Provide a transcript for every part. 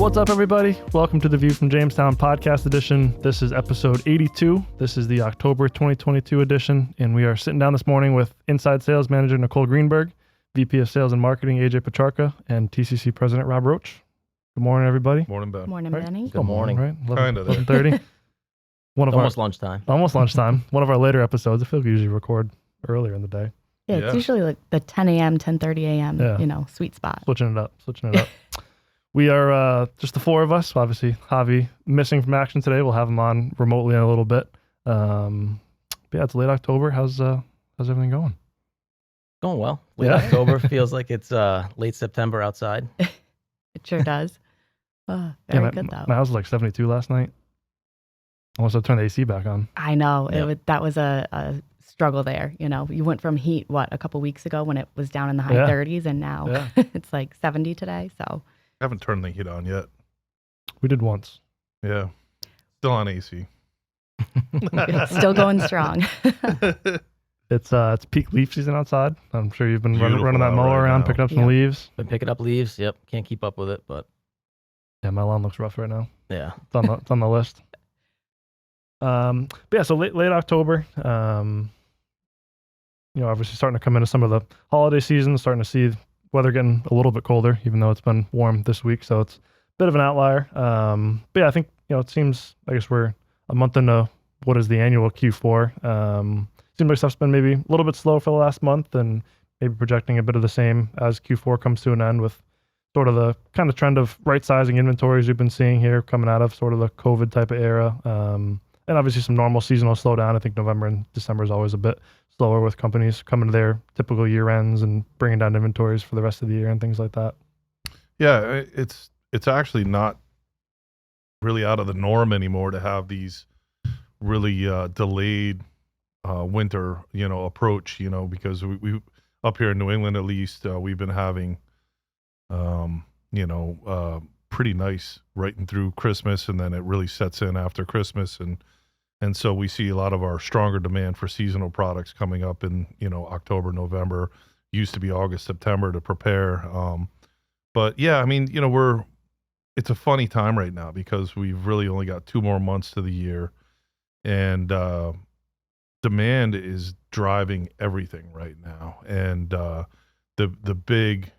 What's up, everybody? Welcome to the View from Jamestown podcast edition. This is episode 82. This is the October 2022 edition, and we are sitting down this morning with Inside Sales Manager Nicole Greenberg, VP of Sales and Marketing AJ Petrarca, and TCC President Robb Roach. Good morning, everybody. Morning, Ben. Morning, Right? Benny. Good morning. Right? Kind of. 11:30. Almost lunchtime. Almost lunchtime. One of our later episodes. I feel like we usually record earlier in the day. Yeah, it's usually like the 10 a.m., 10:30 a.m., sweet spot. Switching it up. We are just the four of us. Obviously, Javi missing from action today. We'll have him on remotely in a little bit. But yeah, it's late October. How's everything going? Going well. Late October feels like it's late September outside. It sure does. Very good, though. My house was like 72 last night. Almost had to turn the AC back on. I know. That was a struggle there. You know, you went from heat, a couple weeks ago when it was down in the high 30s, and now it's like 70 today. So I haven't turned the heat on yet. We did once. Yeah. Still on AC. still going strong. It's peak leaf season outside. I'm sure you've been running that mower right around, now. picking up some leaves. Been picking up leaves. Yep. Can't keep up with it, but Yeah, my lawn looks rough right now. yeah. It's on the list. But yeah, so late October. Obviously starting to come into some of the holiday season, starting to see weather getting a little bit colder, even though it's been warm this week. So it's a bit of an outlier. But yeah, I think, it seems, I guess we're a month into what is the annual Q4. Seems like stuff's been maybe a little bit slow for the last month, and maybe projecting a bit of the same as Q4 comes to an end, with sort of the kind of trend of right-sizing inventories we've been seeing here coming out of sort of the COVID type of era. And obviously some normal seasonal slowdown. I think November and December is always a bit slower with companies coming to their typical year ends and bringing down inventories for the rest of the year and things like that. Yeah, it's actually not really out of the norm anymore to have these really delayed winter, approach, because we up here in New England, at least, we've been having, pretty nice right and through Christmas, and then it really sets in after Christmas, and so we see a lot of our stronger demand for seasonal products coming up in October, November. Used to be August, September to prepare. But yeah, I mean, it's a funny time right now because we've really only got 2 more months to the year, and demand is driving everything right now. And the big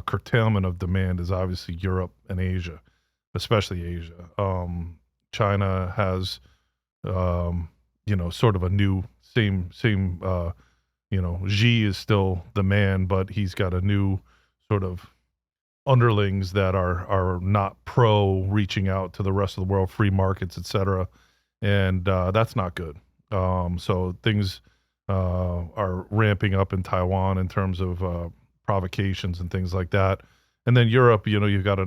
curtailment of demand is obviously Europe and Asia, especially Asia. China has, sort of a new same. Xi is still the man, but he's got a new sort of underlings that are not pro reaching out to the rest of the world, free markets, etc. And that's not good. So things are ramping up in Taiwan in terms of provocations and things like that. And then Europe, you've got a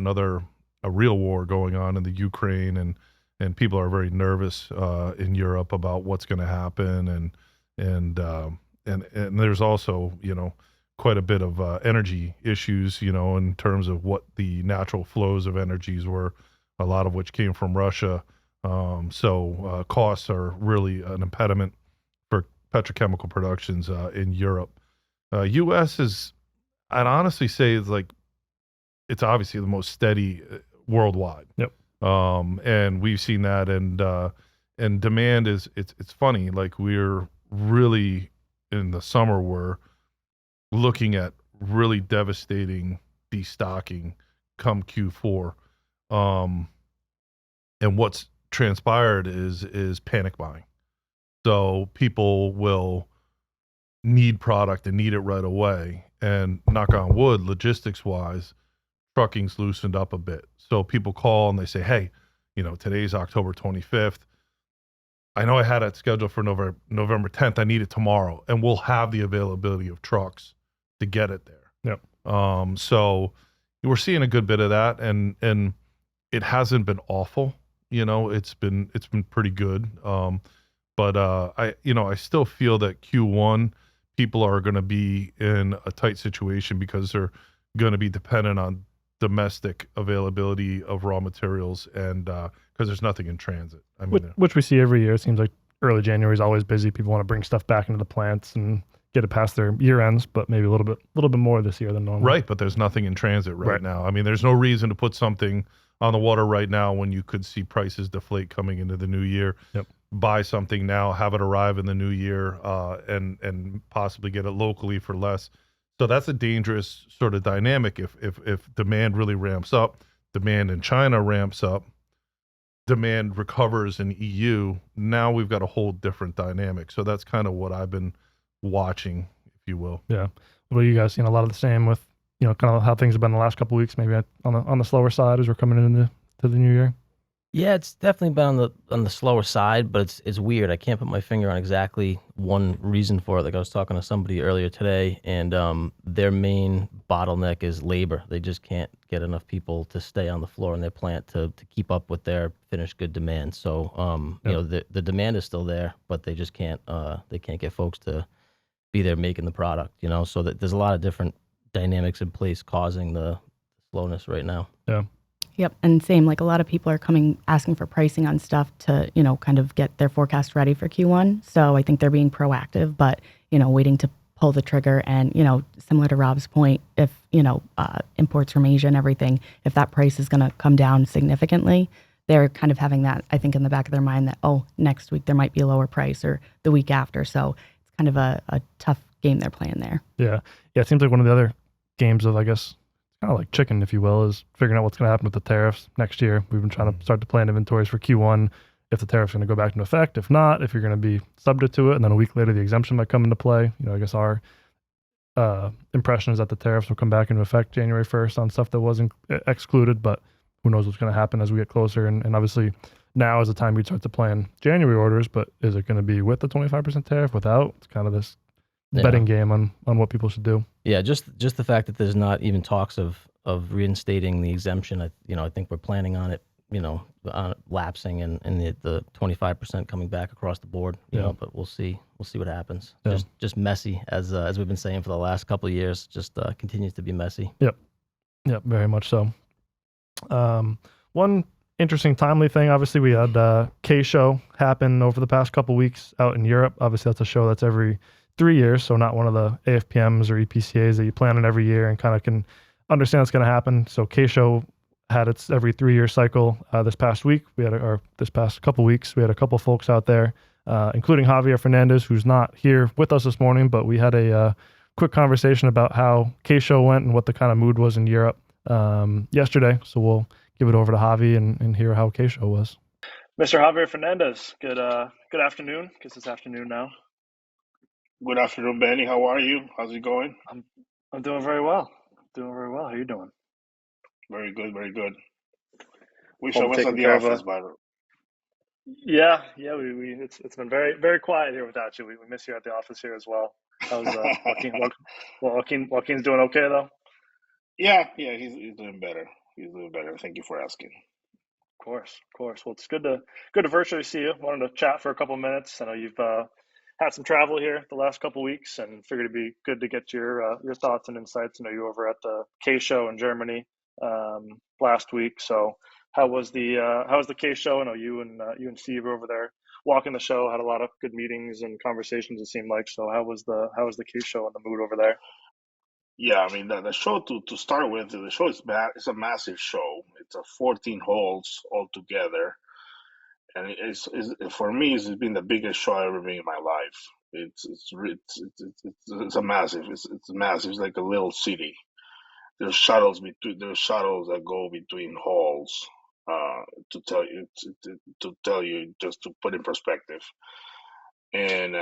real war going on in the Ukraine, and people are very nervous in Europe about what's going to happen, and there's also quite a bit of energy issues, in terms of what the natural flows of energies were, a lot of which came from Russia. So costs are really an impediment for petrochemical productions in Europe. U.S. is, I'd honestly say, it's obviously the most steady worldwide. Yep. And we've seen that, and demand is, it's funny, like we're really in the summer, we're looking at really devastating destocking come Q4. And what's transpired is panic buying. So people will need product and need it right away. And knock on wood, logistics wise, trucking's loosened up a bit. So people call and they say, hey, today's October 25th. I know I had it scheduled for November 10th. I need it tomorrow. And we'll have the availability of trucks to get it there. Yep. So we're seeing a good bit of that, and it hasn't been awful. It's been pretty good. But I still feel that Q1 people are going to be in a tight situation because they're going to be dependent on domestic availability of raw materials, and because there's nothing in transit. I mean, which we see every year. It seems like early January is always busy. People want to bring stuff back into the plants and get it past their year ends, but maybe a little bit more this year than normal. Right, but there's nothing in transit right now. I mean, there's no reason to put something on the water right now when you could see prices deflate coming into the new year. Yep. Buy something now, have it arrive in the new year, and possibly get it locally for less. So that's a dangerous sort of dynamic. If demand really ramps up, demand in China ramps up, demand recovers in EU, now we've got a whole different dynamic. So that's kind of what I've been watching, if you will. Yeah. Well, you guys seen a lot of the same with, kind of how things have been the last couple of weeks, maybe on the slower side as we're coming into the new year? Yeah, it's definitely been on the slower side, but it's weird. I can't put my finger on exactly one reason for it. Like I was talking to somebody earlier today, and their main bottleneck is labor. They just can't get enough people to stay on the floor in their plant to keep up with their finished good demand. So the demand is still there, but they just can't get folks to be there making the product. So that there's a lot of different dynamics in place causing the slowness right now. Yeah. Yep. And same, like a lot of people are asking for pricing on stuff to, kind of get their forecast ready for Q1. So I think they're being proactive, but, waiting to pull the trigger. And, similar to Robb's point, if, imports from Asia and everything, if that price is going to come down significantly, they're kind of having that, I think, in the back of their mind that, next week there might be a lower price or the week after. So it's kind of a tough game they're playing there. Yeah. Yeah. It seems like one of the other games of, I guess, kind of like chicken, if you will, is figuring out what's going to happen with the tariffs next year. We've been trying to start to plan inventories for Q1, if the tariff's going to go back into effect, if not, if you're going to be subject to it, and then a week later the exemption might come into play. I guess our impression is that the tariffs will come back into effect January 1st on stuff that wasn't excluded, but who knows what's going to happen as we get closer. And obviously now is the time we start to plan January orders, but is it going to be with the 25% tariff, without? It's kind of this betting game on what people should do. Yeah, just the fact that there's not even talks of reinstating the exemption. I think we're planning on it, lapsing and the 25% coming back across the board. But we'll see what happens. Yeah. Just messy as we've been saying for the last couple of years. Just continues to be messy. Yep, very much so. One interesting, timely thing. Obviously, we had K-Show happen over the past couple weeks out in Europe. Obviously, that's a show that's every 3 years, so not one of the AFPMs or EPCAs that you plan on every year and kind of can understand it's going to happen. So K-Show had its every 3-year cycle. This past week, this past couple weeks, we had a couple folks out there, including Javier Fernandez, who's not here with us this morning, but we had a quick conversation about how K-Show went and what the kind of mood was in Europe yesterday. So we'll give it over to Javi and hear how K-Show was. Mr. Javier Fernandez, good afternoon, because it's afternoon now. Good afternoon, Benny. How are you? How's it going? I'm doing very well. How are you doing? Very good, very good. Wish I was at the office, but yeah. It's been very, very quiet here without you. We miss you at the office here as well. How's Joaquin? Joaquin's doing okay though? Yeah, he's doing better. Thank you for asking. Of course. Well, it's good to virtually see you. Wanted to chat for a couple of minutes. I know you've had some travel here the last couple of weeks, and figured it'd be good to get your thoughts and insights. I know you were over at the K-Show in Germany last week. So how was the K-Show? I know you and Steve were over there walking the show. Had a lot of good meetings and conversations, it seemed like. So how was the K-Show and the mood over there? Yeah, I mean the show to start with. The show is it's a massive show. It's 14 halls altogether. And for me, it's been the biggest show I've ever been in my life. It's a massive. It's massive. It's like a little city. There's shuttles that go between halls. To tell you just to put in perspective. And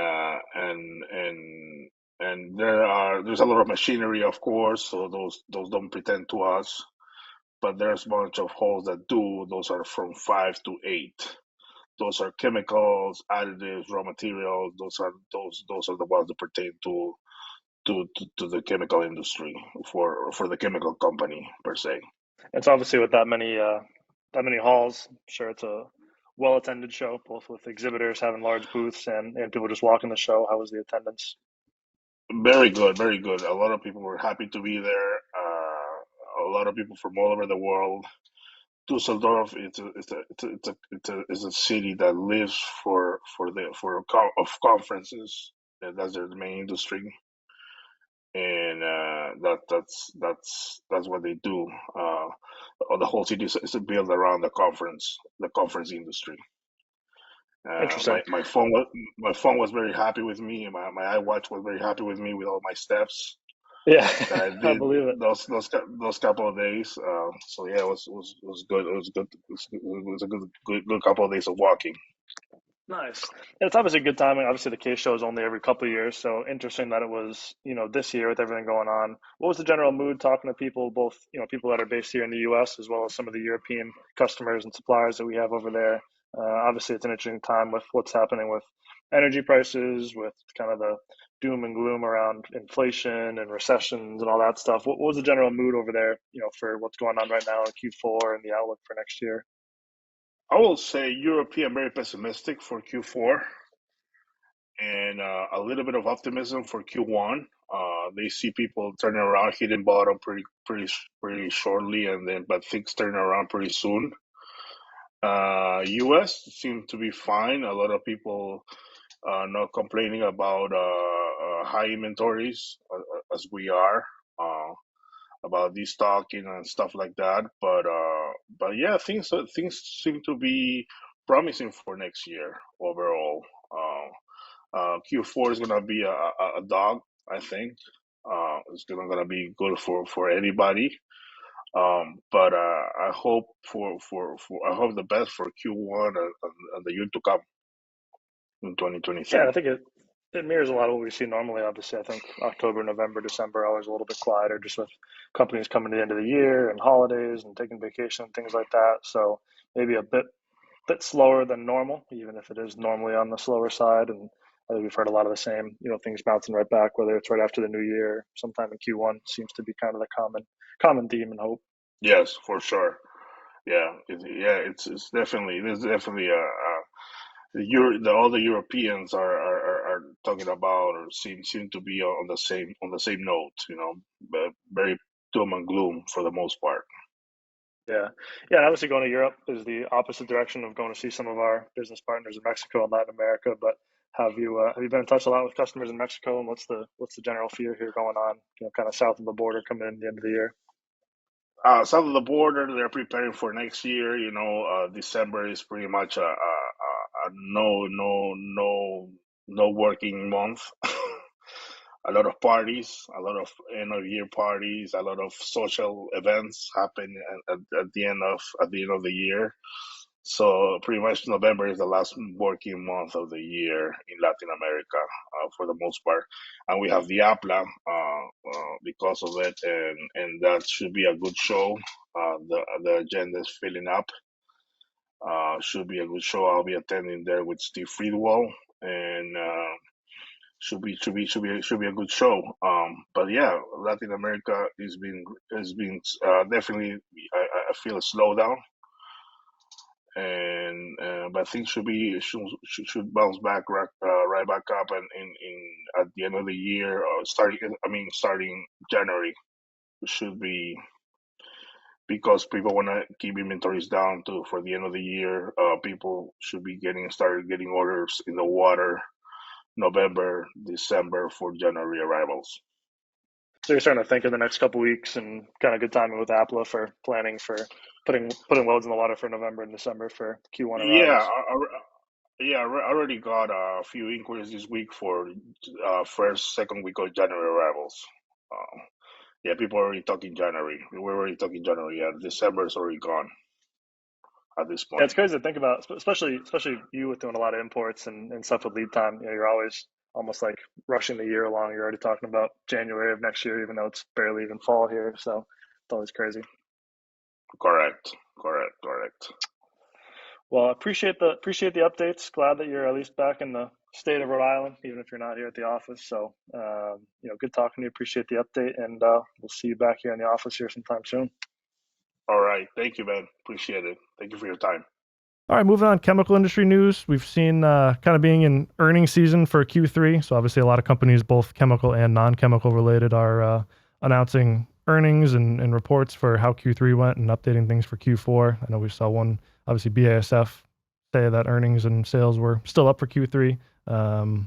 there's a lot of machinery, of course. So those don't pretend to us. But there's a bunch of halls that do. Those are from 5 to 8. Those are chemicals, additives, raw materials. Those are the ones that pertain to the chemical industry for the chemical company per se. It's obviously with that many halls. I'm sure it's a well attended show, both with exhibitors having large booths and people just walking the show. How was the attendance? Very good, very good. A lot of people were happy to be there. A lot of people from all over the world. Dusseldorf is a city that lives for conferences, and that's their main industry. and that's what they do. The whole city is built around the conference industry. Interesting. My phone was very happy with me, and my iWatch was very happy with me with all my steps Yeah, that I I did believe it. those couple of days. So yeah, it was good. It was good. It was a good couple of days of walking. Nice. And it's obviously good timing. Obviously, the case show is only every couple of years, so interesting that it was, this year with everything going on. What was the general mood talking to people, both, people that are based here in the U.S. as well as some of the European customers and suppliers that we have over there? Obviously, it's an interesting time with what's happening with energy prices, with kind of the doom and gloom around inflation and recessions and all that stuff. What was the general mood over there, for what's going on right now in Q4 and the outlook for next year? I will say European very pessimistic for Q4, and a little bit of optimism for Q1. They see people turning around, hitting bottom pretty shortly, and then but things turning around pretty soon. US seem to be fine. A lot of people not complaining about high inventories as we are, about destocking and stuff like that. But yeah, things seem to be promising for next year overall. Q4 is gonna be a dog, I think. It's gonna be good for anybody. But I hope I hope the best for Q1 and the year to come in Yeah, 2023. I think it mirrors a lot of what we see normally. Obviously, I think October, November, December are always a little bit quieter, just with companies coming to the end of the year and holidays and taking vacation and things like that. So maybe a bit slower than normal, even if it is normally on the slower side. And I think we've heard a lot of the same, things bouncing right back, whether it's right after the new year, sometime in Q1 seems to be kind of the common theme and hope. Yes, for sure. Yeah, it's definitely there's definitely all the Europeans are talking about or seem to be on the same note, but very doom and gloom for the most part. Yeah. Yeah. And obviously going to Europe is the opposite direction of going to see some of our business partners in Mexico and Latin America. But have you been in touch a lot with customers in Mexico, and what's the general fear here going on, kind of south of the border coming in the end of the year? South of the border, they're preparing for next year. December is pretty much a no working month. A lot of parties, a lot of end of year parties, a lot of social events happen at the end of the year. So pretty much November is the last working month of the year in Latin America, for the most part, and we have the APLA because of it, and that should be a good show. The agenda is filling up. Should be a good show. I'll be attending there with Steve Friedwald, and should be a good show. But yeah, Latin America is being definitely. I feel a slowdown, and but things should bounce back right back up, and in at the end of the year, starting January should be, because people want to keep inventories down to for the end of the year. People should be started getting orders in the water November, December for January arrivals. So you're starting to think in the next couple weeks, and kind of good timing with APLA for planning for putting loads in the water for November and December for Q1 Yeah, arrivals. yeah, I already got a few inquiries this week for first, second week of January arrivals. Um, yeah, people are already talking January. We're already talking January. Yeah, December is already gone at this Yeah, point. it's crazy to think about, especially you with doing a lot of imports and stuff with lead time. You're always almost like rushing the year along. You're already talking about January of next year, even though it's barely even fall here. So it's always crazy. Correct, correct. Well, I appreciate the updates. Glad that you're at least back in the state of Rhode Island, even if you're not here at the office. So, good talking to you. Appreciate the update, and we'll see you back here in the office here sometime soon. All right, thank you, man. Appreciate it. Thank you for your time. All right, moving on. Chemical industry news. We've seen kind of being in earnings season for Q3. So obviously a lot of companies, both chemical and non-chemical related, are announcing earnings and reports for how Q3 went and updating things for Q4. I know we saw one, obviously BASF, say that earnings and sales were still up for Q3. So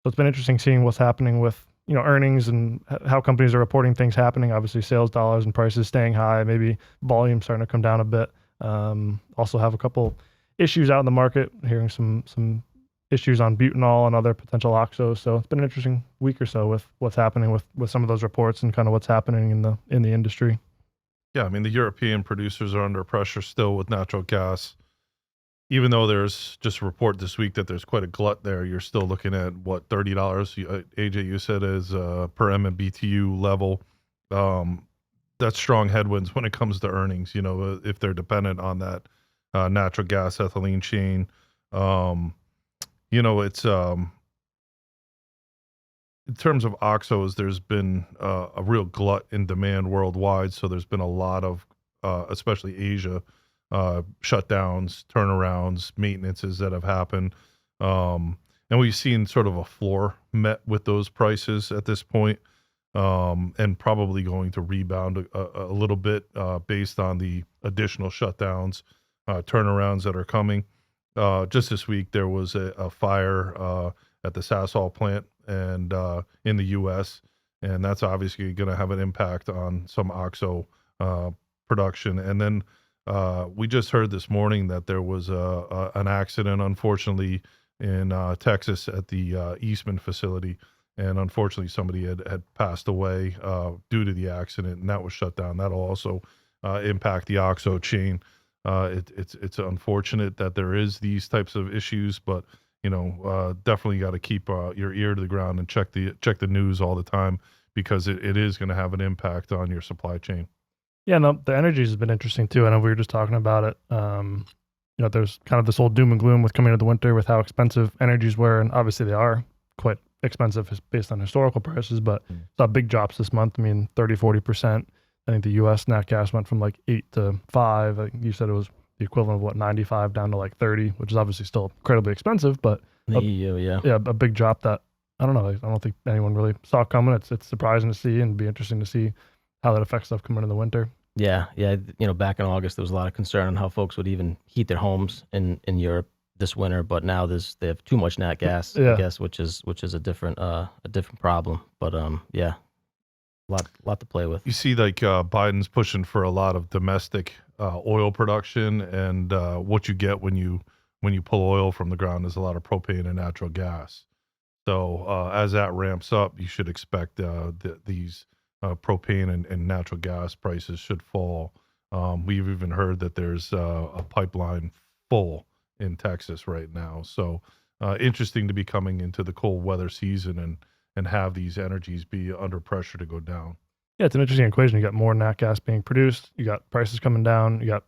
it's been interesting seeing what's happening with earnings and how companies are reporting things happening. Obviously, sales dollars and prices staying high, maybe volume starting to come down a bit. Also have a couple issues out in the market, hearing some issues on butanol and other potential oxos. So it's been an interesting week or so with what's happening with some of those reports and kind of what's happening in the industry. Yeah, I mean, the European producers are under pressure still with natural gas. Even though there's just a report this week that there's quite a glut there, you're still looking at what, $30? AJ, you said is per MMBTU level. That's strong headwinds when it comes to earnings. If they're dependent on that natural gas ethylene chain. It's in terms of oxos, there's been a real glut in demand worldwide. So there's been a lot of, especially Asia, shutdowns, turnarounds, maintenances that have happened. And we've seen sort of a floor met with those prices at this point, and probably going to rebound a little bit based on the additional shutdowns, turnarounds that are coming. Just this week, there was a fire at the Sasol plant and in the U.S., and that's obviously going to have an impact on some OXO production. And then we just heard this morning that there was an accident, unfortunately, in Texas at the Eastman facility, and unfortunately somebody had passed away due to the accident, and that was shut down. That'll also impact the OXO chain. It's unfortunate that there is these types of issues, but definitely got to keep your ear to the ground and check the news all the time, because it is going to have an impact on your supply chain. Yeah, no, the energies has been interesting too. I know we were just talking about it. There's kind of this whole doom and gloom with coming into the winter with how expensive energies were, and obviously they are quite expensive based on historical prices, but saw big drops this month. I mean, 30-40%. I think the U.S. nat gas went from like 8 to 5. I think you said it was the equivalent of what, 95 down to like 30, which is obviously still incredibly expensive, but The EU, yeah. a big drop that I don't know. I don't think anyone really saw coming. It's surprising to see, and be interesting to see how that affects stuff coming into the winter. Yeah. Back in August, there was a lot of concern on how folks would even heat their homes in Europe this winter, but now they have too much nat gas, I guess, which is a different problem. But lot to play with. You see, like Biden's pushing for a lot of domestic oil production, and what you get when you pull oil from the ground is a lot of propane and natural gas. So as that ramps up, you should expect these propane and natural gas prices should fall. We've even heard that there's a pipeline full in Texas right now. So interesting to be coming into the cold weather season and have these energies be under pressure to go down. Yeah, it's an interesting equation. You got more nat gas being produced, you got prices coming down, you got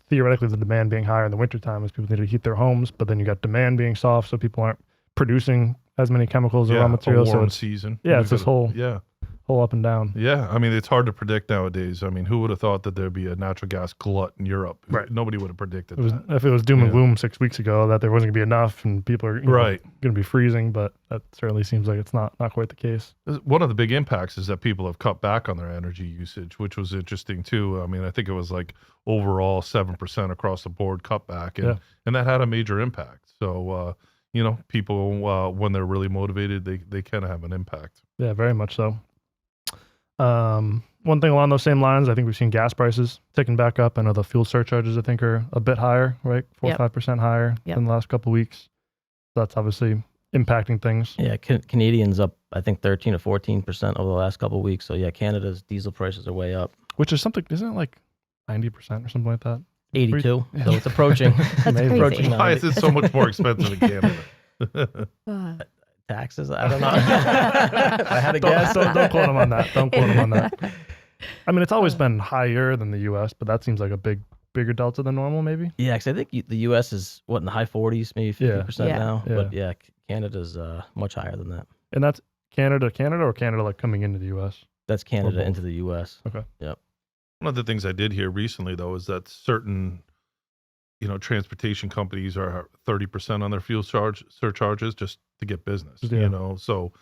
theoretically the demand being higher in the wintertime as people need to heat their homes, but then you got demand being soft, so people aren't producing as many chemicals or raw materials. A warm so season. It's this whole up and down. Yeah, I mean, it's hard to predict nowadays. I mean, who would have thought that there'd be a natural gas glut in Europe? Right. Nobody would have predicted that. If it was doom and gloom 6 weeks ago that there wasn't going to be enough and people are going to be freezing, but that certainly seems like it's not quite the case. One of the big impacts is that people have cut back on their energy usage, which was interesting too. I mean, I think it was like overall 7% across the board cut back, and that had a major impact. So, people, when they're really motivated, they can have an impact. Yeah, very much so. One thing along those same lines, I think we've seen gas prices ticking back up. I know the fuel surcharges, I think, are a bit higher, right? 4 or 5% higher than the last couple of weeks. So that's obviously impacting things. Yeah, Canadians up, I think, 13 or 14% over the last couple of weeks. So yeah, Canada's diesel prices are way up. Which is something, isn't it like 90% or something like that? 82. So it's approaching. That's crazy. Approaching Why is it so much more expensive in Canada? Taxes? I don't know. I had a guess. Don't quote him on that. Don't quote him on that. I mean, it's always been higher than the U.S., but that seems like a bigger delta than normal, maybe. Yeah, because I think the U.S. is in the high 40s, maybe 50% now. Yeah. But yeah, Canada's much higher than that. And that's Canada, or Canada like coming into the U.S.? That's Canada into the U.S. Okay. Yep. One of the things I did hear recently, though, is that certain transportation companies are 30% on their fuel surcharges just to get business, so,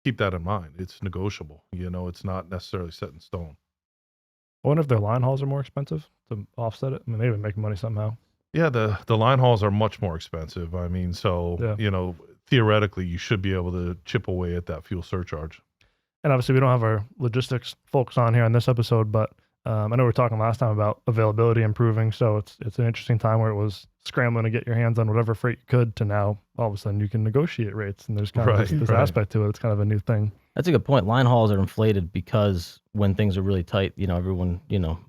keep that in mind. It's negotiable, it's not necessarily set in stone. I wonder if their line hauls are more expensive to offset it. I mean, they would make money somehow. Yeah, the line hauls are much more expensive. I mean, so, theoretically, you should be able to chip away at that fuel surcharge. And obviously, we don't have our logistics folks on here on this episode, but I know we were talking last time about availability improving. So it's an interesting time where it was scrambling to get your hands on whatever freight you could to now all of a sudden you can negotiate rates. And there's kind of this aspect to it. It's kind of a new thing. That's a good point. Line hauls are inflated because when things are really tight, everyone,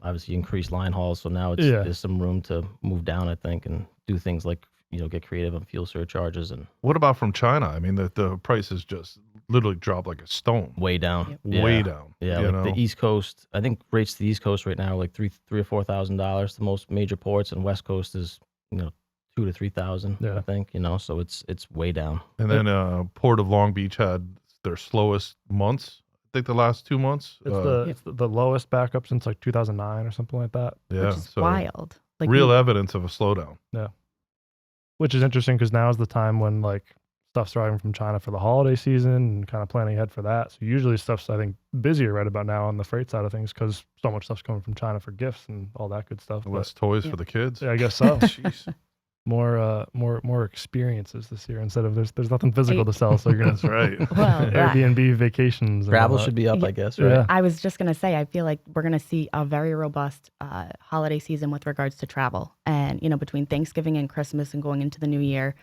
obviously increased line hauls. So now there's some room to move down, I think, and do things like, get creative on fuel surcharges. And what about from China? I mean, the prices just literally dropped like a stone. Way down. Way down. Yeah, like the East Coast, I think rates to the East Coast right now are like $3,000 or $4,000. The most major ports, and West Coast is, $2,000 to $3,000, I think, so it's way down. And then Port of Long Beach had their slowest months. I think the last 2 months. It's the lowest backup since like 2009 or something like that. Yeah, which is wild. Like real evidence of a slowdown. Yeah, which is interesting because now is the time when like stuff's arriving from China for the holiday season and kind of planning ahead for that. So usually stuff's, I think, busier right about now on the freight side of things because so much stuff's coming from China for gifts and all that good stuff. Less toys for the kids. Yeah, I guess so. Jeez. More experiences this year instead of there's nothing physical to sell. So you're gonna That's right. Well, Airbnb vacations. Travel should be up, I guess, right? Yeah. I was just going to say, I feel like we're going to see a very robust holiday season with regards to travel. And, between Thanksgiving and Christmas and going into the new year,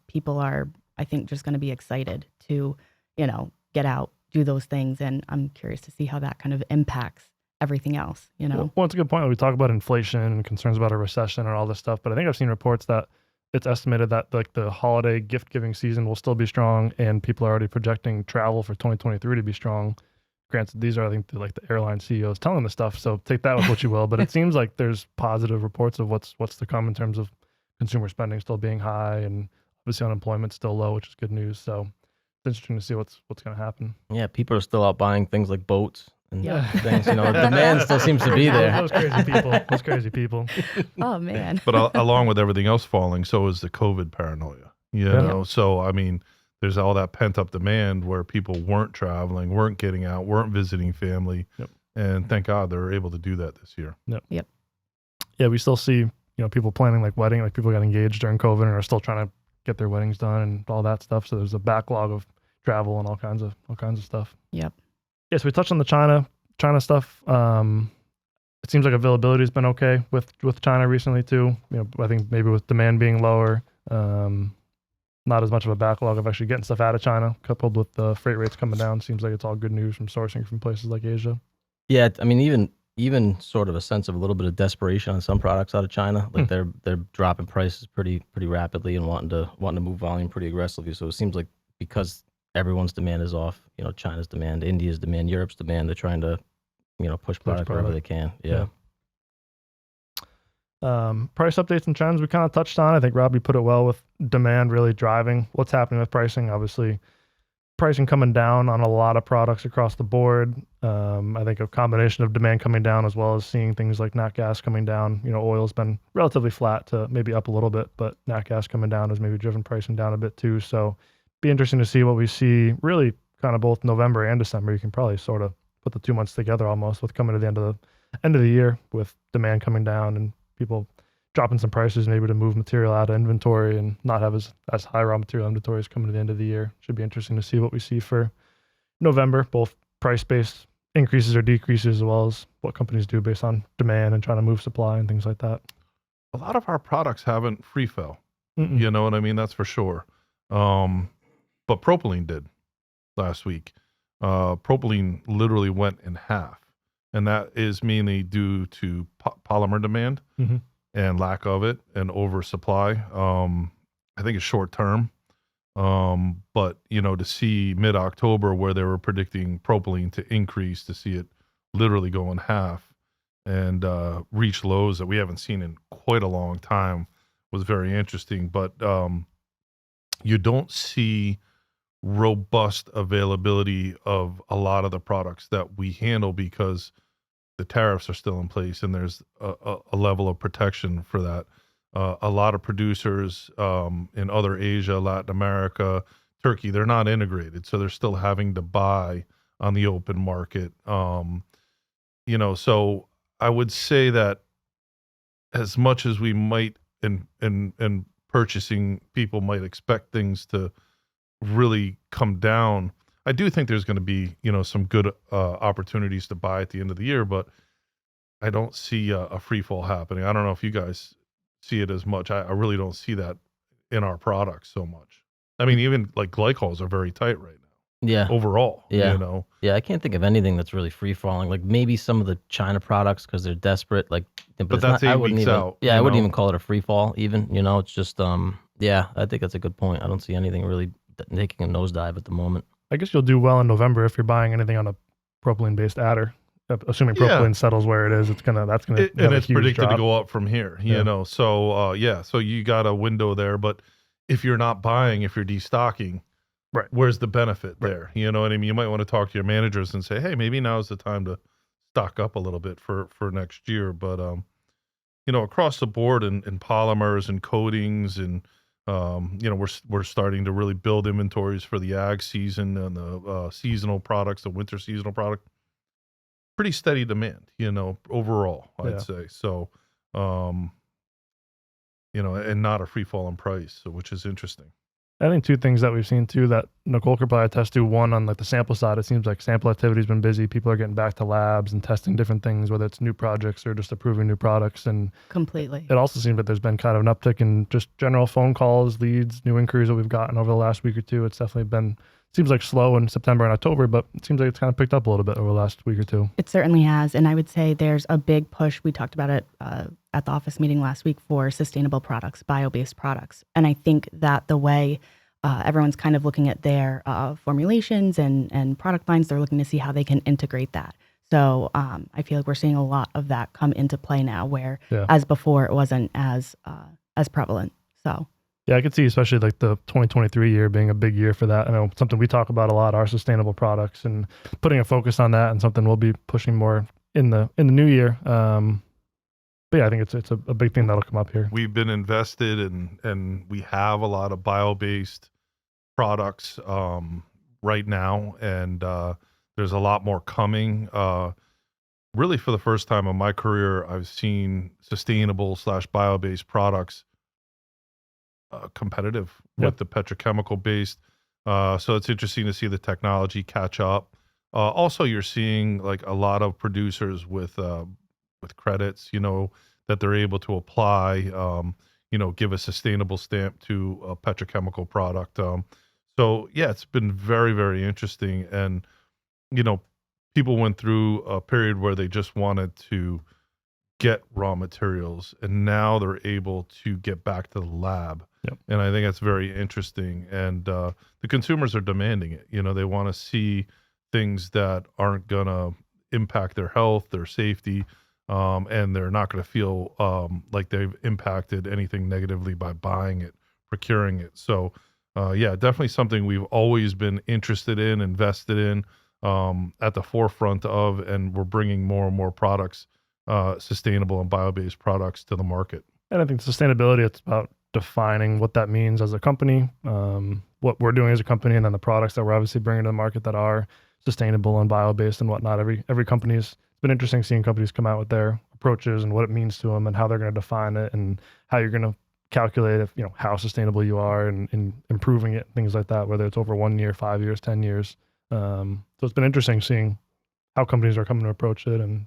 people are, I think, just going to be excited to, get out, do those things. And I'm curious to see how that kind of impacts everything else, Well, it's a good point. We talk about inflation and concerns about a recession and all this stuff, but I think I've seen reports that it's estimated that like the holiday gift giving season will still be strong, and people are already projecting travel for 2023 to be strong. Granted, these are, I think, the airline CEOs telling the stuff, so take that with what you will. But it seems like there's positive reports of what's to come in terms of consumer spending still being high, and obviously unemployment still low, which is good news. So it's interesting to see what's going to happen. Yeah, people are still out buying things like boats and things. The demand still seems to be there. Those crazy people. Oh, man. But along with everything else falling, so is the COVID paranoia. So I mean, there's all that pent up demand where people weren't traveling, weren't getting out, weren't visiting family, and thank God they're able to do that this year. Yep. Yeah, we still see people planning like wedding, like people got engaged during COVID and are still trying to get their weddings done and all that stuff. So there's a backlog of travel and all kinds of stuff. Yep. Yeah, so we touched on the China stuff. It seems like availability has been okay with China recently too. I think maybe with demand being lower, not as much of a backlog of actually getting stuff out of China, coupled with the freight rates coming down. Seems like it's all good news from sourcing from places like Asia. Yeah, I mean, even sort of a sense of a little bit of desperation on some products out of China. Like they're dropping prices pretty rapidly and wanting to move volume pretty aggressively. So it seems like because everyone's demand is off, China's demand, India's demand, Europe's demand, they're trying to, push product wherever they can. Yeah. Price updates and trends we kind of touched on. I think Rob, you put it well with demand really driving what's happening with pricing. Obviously, pricing coming down on a lot of products across the board. I think a combination of demand coming down as well as seeing things like nat gas coming down. Oil's been relatively flat to maybe up a little bit, but nat gas coming down has maybe driven pricing down a bit too. So be interesting to see what we see really kind of both November and December. You can probably sort of put the 2 months together almost with coming to the end of the year with demand coming down and people dropping some prices maybe to move material out of inventory and not have as high raw material inventories coming to the end of the year. Should be interesting to see what we see for November, both price-based increases or decreases as well as what companies do based on demand and trying to move supply and things like that. A lot of our products haven't free fell. You know what I mean? That's for sure. But propylene did last week. Propylene literally went in half, and that is mainly due to polymer demand and lack of it and oversupply. I think it's short term. But to see mid-October where they were predicting propylene to increase, to see it literally go in half and reach lows that we haven't seen in quite a long time was very interesting. But you don't see robust availability of a lot of the products that we handle because the tariffs are still in place and there's a level of protection for that. A lot of producers in other Asia, Latin America, Turkey, they're not integrated, so they're still having to buy on the open market. So I would say that as much as we might in purchasing people might expect things to really come down, I do think there's going to be, some good opportunities to buy at the end of the year, but I don't see a free fall happening. I don't know if you guys see it as much. I really don't see that in our products so much. I mean, even like glycols are very tight right now Yeah. overall, Yeah. Yeah, I can't think of anything that's really free falling. Like maybe some of the China products because they're desperate. Like, but it's that's not. I 8 wouldn't weeks even. out, Yeah, I wouldn't even call it a free fall. Even it's just Yeah, I think that's a good point. I don't see anything really taking a nosedive at the moment. I guess you'll do well in November if you're buying anything on a propylene-based adder. Assuming propylene settles where it is, that's gonna have and a it's huge predicted drop. to go up from here, So so you got a window there, but if you're not buying, if you're destocking, Right. where's the benefit there? You know what I mean? You might want to talk to your managers and say, hey, maybe now's the time to stock up a little bit for next year. But across the board in polymers and coatings and we're starting to really build inventories for the ag season and the seasonal products, the winter seasonal product. Pretty steady demand, overall, I'd say. So, and not a free fall in price, which is interesting. I think two things that we've seen too that Nicole could probably attest to. One, on like the sample side, it seems like sample activity's been busy. People are getting back to labs and testing different things, whether it's new projects or just approving new products. And Completely. it also seems that there's been kind of an uptick in just general phone calls, leads, new inquiries that we've gotten over the last week or two. It's definitely been, seems like slow in September and October, but it seems like it's kind of picked up a little bit over the last week or two. It certainly has. And I would say there's a big push. We talked about it at the office meeting last week for sustainable products, bio-based products. And I think that the way everyone's kind of looking at their formulations and product lines, they're looking to see how they can integrate that. So I feel like we're seeing a lot of that come into play now, where as before it wasn't as prevalent. So yeah, I could see especially like the 2023 year being a big year for that. I know something we talk about a lot, our sustainable products, and putting a focus on that, and something we'll be pushing more in the new year. But yeah, I think it's a big thing that'll come up here. We've been invested and we have a lot of bio-based products right now, and there's a lot more coming. Really, for the first time in my career, I've seen sustainable / bio-based products competitive with the petrochemical based. So it's interesting to see the technology catch up. Also, you're seeing like a lot of producers with credits, that they're able to apply, give a sustainable stamp to a petrochemical product. So yeah, it's been very, very interesting. And, people went through a period where they just wanted to get raw materials, and now they're able to get back to the lab. And I think that's very interesting. And the consumers are demanding it. They want to see things that aren't going to impact their health, their safety, and they're not going to feel like they've impacted anything negatively by buying it, procuring it. So, yeah, definitely something we've always been interested in, invested in, at the forefront of, and we're bringing more and more products, sustainable and bio-based products to the market. And I think sustainability, it's about defining what that means as a company, what we're doing as a company, and then the products that we're obviously bringing to the market that are sustainable and bio-based and whatnot. Every company's, it's been interesting seeing companies come out with their approaches and what it means to them and how they're going to define it and how you're going to calculate if, how sustainable you are and improving it, things like that, whether it's over 1 year, 5 years, 10 years. So it's been interesting seeing how companies are coming to approach it. And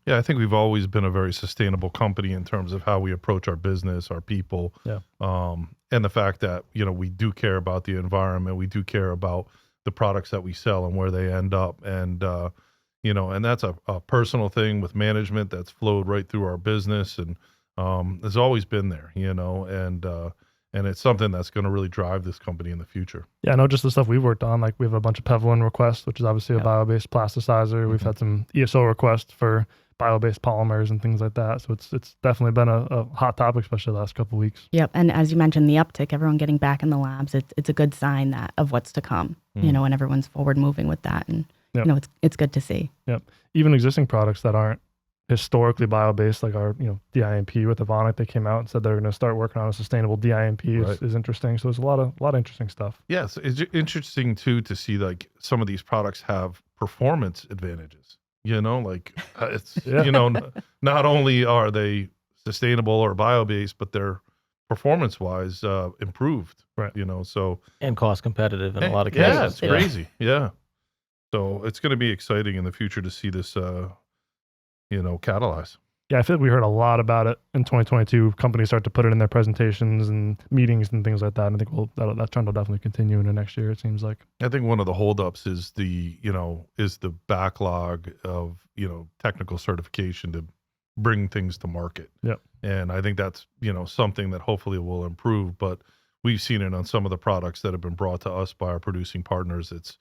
yeah, I think we've always been a very sustainable company in terms of how we approach our business, our people, and the fact that, we do care about the environment. We do care about the products that we sell and where they end up. And, and that's a personal thing with management that's flowed right through our business. And it's always been there, and it's something that's going to really drive this company in the future. Yeah, I know just the stuff we've worked on, like we have a bunch of Pevlin requests, which is obviously a bio-based plasticizer. Mm-hmm. We've had some ESO requests for bio-based polymers and things like that. So it's definitely been a hot topic, especially the last couple of weeks. Yep. And as you mentioned, the uptick, everyone getting back in the labs, it's a good sign that of what's to come, and everyone's forward moving with that. And, it's good to see. Yep. Even existing products that aren't historically bio-based, like our DIMP with Evonik, they came out and said they're going to start working on a sustainable DIMP. Is interesting. So there's a lot of interesting stuff. Yes, it's interesting too to see like some of these products have performance advantages. It's not only are they sustainable or bio-based, but they're performance wise improved. Right. So And cost competitive in a lot of yeah, cases. it's crazy. Yeah. So it's going to be exciting in the future to see this, catalyze. Yeah, I feel like we heard a lot about it in 2022. Companies start to put it in their presentations and meetings and things like that. And I think that trend will definitely continue into next year. It seems like. I think one of the holdups is the backlog of, technical certification to bring things to market. Yep. And I think that's, something that hopefully will improve, but we've seen it on some of the products that have been brought to us by our producing partners. It's,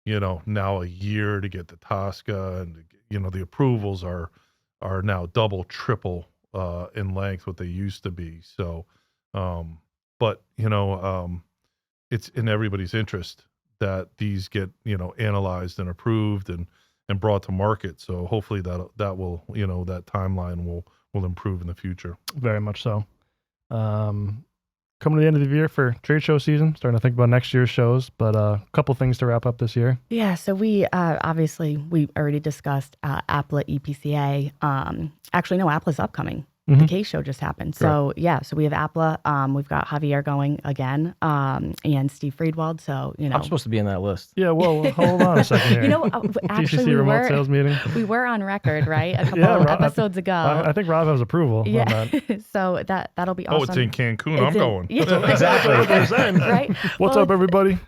now a year to get the TSCA, and, the approvals are now double, triple in length what they used to be. So, but it's in everybody's interest that these get analyzed and approved and brought to market. So hopefully that will that timeline will improve in the future. Very much so. Coming to the end of the year for trade show season, starting to think about next year's shows, but a couple things to wrap up this year. Yeah, so we obviously we already discussed APLA EPCA. Actually, no, APLA's upcoming. The case show just happened. So yeah, so we have APLA. We've got Javier going again, and Steve Friedwald. So I'm supposed to be in that list. Yeah, well, hold on a second here. Actually, TCC remote sales meeting. We were on record, right, a couple episodes ago. I think Rob has approval. Yeah, on that. so that'll be awesome. Oh, it's in Cancun. I'm going. Yeah, Exactly what they're saying. Right. What's up, everybody?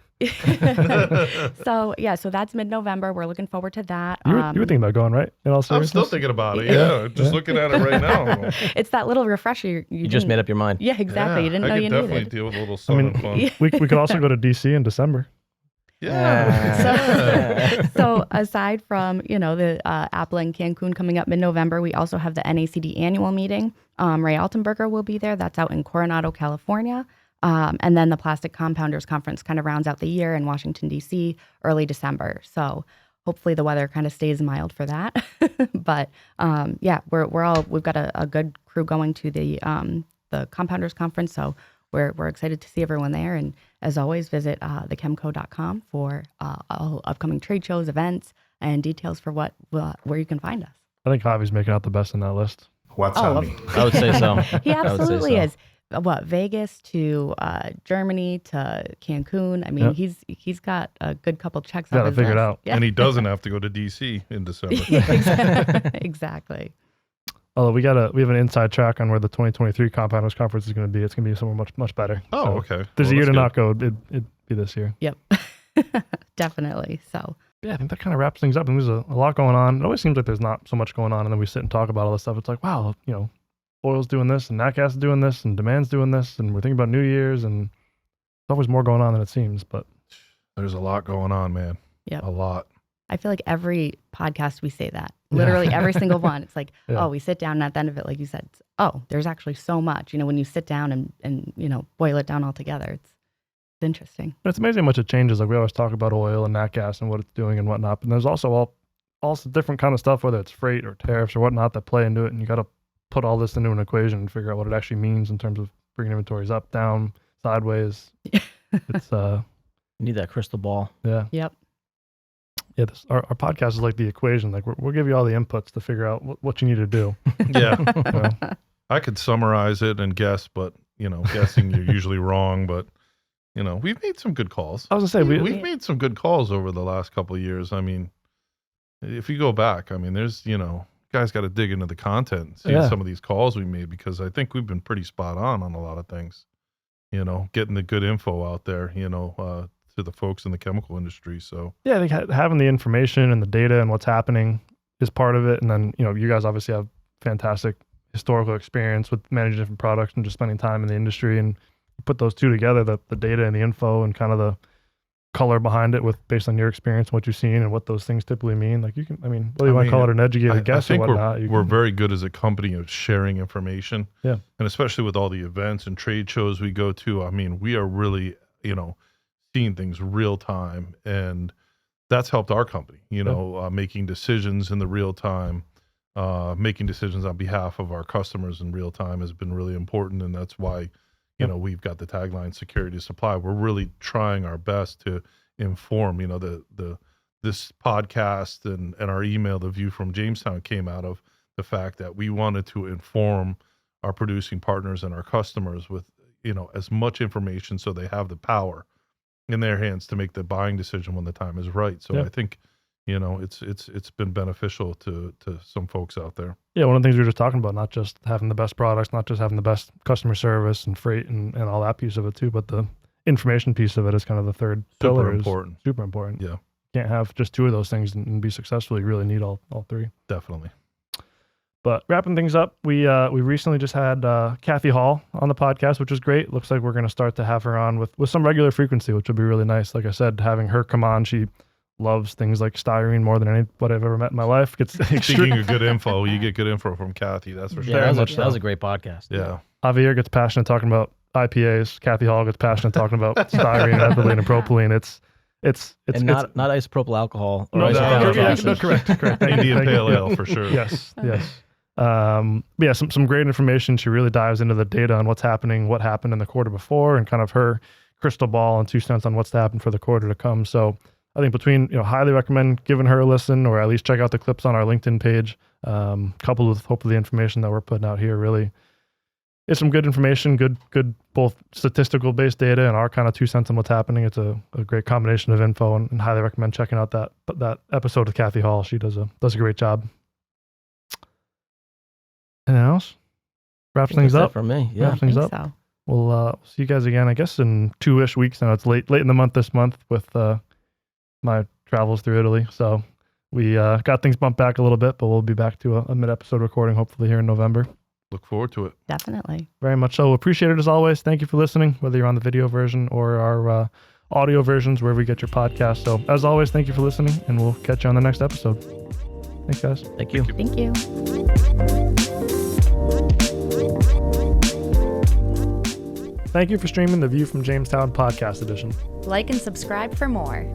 So that's mid-November. We're looking forward to that. You were thinking about going, right? In all I'm seriousness? still thinking about it. Yeah, just looking at it right now. It's that little refresher. You just made up your mind. Yeah, exactly. You didn't know you needed. I could definitely deal with a little sun and fun. We could also go to DC in December. Yeah. So aside from the APLA in Cancun coming up mid-November, we also have the NACD annual meeting. Ray Altenberger will be there. That's out in Coronado, California. And then the Plastic Compounders Conference kind of rounds out the year in Washington, D.C., early December. So hopefully the weather kind of stays mild for that. But we've got a good crew going to the Compounders Conference. So we're excited to see everyone there. And as always, visit thechemco.com for all upcoming trade shows, events, and details for where you can find us. I think Javi's making out the best in that list. What's on me? I would say so. He absolutely is. Vegas to Germany to Cancun. I mean, he's got a good couple checks. Got to figure it out. Yeah. And he doesn't have to go to DC in December. Exactly. Although we have an inside track on where the 2023 Compounders Conference is going to be. It's going to be somewhere much better. Oh, So okay. if there's a year to not go, it'd be this year. Yep. Definitely. So. Yeah, I think that kind of wraps things up. And there's a lot going on. It always seems like there's not so much going on, and then we sit and talk about all this stuff. It's like, wow, oil's doing this, and nat gas is doing this, and demand's doing this, and we're thinking about New Year's, and there's always more going on than it seems. But there's a lot going on, man. Yeah, a lot. I feel like every podcast we say that. Literally every single one. It's like, we sit down, and at the end of it, like you said, there's actually so much. When you sit down and boil it down all together, it's interesting. But it's amazing how much it changes. Like we always talk about oil and nat gas and what it's doing and whatnot. And there's also all different kind of stuff, whether it's freight or tariffs or whatnot, that play into it. And you got to put all this into an equation and figure out what it actually means in terms of bringing inventories up, down, sideways. It's you need that crystal ball. Yeah. Yep. Yeah. Our podcast is like the equation. Like we'll give you all the inputs to figure out what you need to do. Yeah. I could summarize it and guess, but guessing you're usually wrong. But we've made some good calls. I was gonna say we've made some good calls over the last couple of years. I mean, if you go back, I mean, there's guys got to dig into the content and see some of these calls we made, because I think we've been pretty spot on a lot of things. Getting the good info out there, to the folks in the chemical industry. So yeah, I think having the information and the data and what's happening is part of it. And then you guys obviously have fantastic historical experience with managing different products and just spending time in the industry, and you put those two together, the data and the info and kind of the color behind it based on your experience, what you've seen and what those things typically mean. Like whether you want to call it an educated guess or whatnot. We're very good as a company of sharing information. Yeah. And especially with all the events and trade shows we go to, I mean, we are really, seeing things real time, and that's helped our company, making decisions in the real time, making decisions on behalf of our customers in real time has been really important. And that's why, we've got the tagline security of supply. We're really trying our best to inform, this podcast and our email, The View from Jamestown, came out of the fact that we wanted to inform our producing partners and our customers with, as much information so they have the power in their hands to make the buying decision when the time is right. So Yeah. I think, it's been beneficial to some folks out there. Yeah, one of the things we were just talking about, not just having the best products, not just having the best customer service and freight and all that piece of it too, but the information piece of it is kind of the third Super pillar. important. Is super important. Yeah, Can't have just two of those things and be successful. You really need all three. definitely. But wrapping things up, we recently just had Kathy Hall on the podcast, which is great. Looks like we're going to start to have her on with some regular frequency, which would be really nice. Like I said, having her come on, she loves things like styrene more than anybody I've ever met in my life. Gets Speaking of good info, you get good info from Kathy. That's for sure. Yeah, much that was so. a great podcast. Yeah. Javier gets passionate talking about IPAs. Kathy Hall gets passionate talking about styrene, ethylene, and propylene. It's And not isopropyl alcohol or no, isopropyl yeah, gases. no, correct. Thank you, Indian thank you. Pale Yeah. Ale for sure. Yes. Yeah, some great information. She really dives into the data on what's happening, what happened in the quarter before, and kind of her crystal ball and 2 cents on what's to happen for the quarter to come. So I think highly recommend giving her a listen, or at least check out the clips on our LinkedIn page, coupled with hopefully the information that we're putting out here. Really, it's some good information, good both statistical based data and our kind of 2 cents on what's happening. It's a great combination of info, and highly recommend checking out that episode with Kathy Hall. She does a great job. Anything else? Wraps things That's it up. for me. Yeah. Wrap things I up. think so. We'll see you guys again, I guess, in 2-ish weeks now. It's late in the month this month with my travels through Italy. So we got things bumped back a little bit, but we'll be back to a mid-episode recording hopefully here in November. Look forward to it. Definitely. Very much so. Appreciate it as always. Thank you for listening, whether you're on the video version or our audio versions, wherever you get your podcast. So as always, thank you for listening, and we'll catch you on the next episode. Thanks, guys. Thank you. Thank you. Thank you for streaming the View from Jamestown podcast edition. Like and subscribe for more.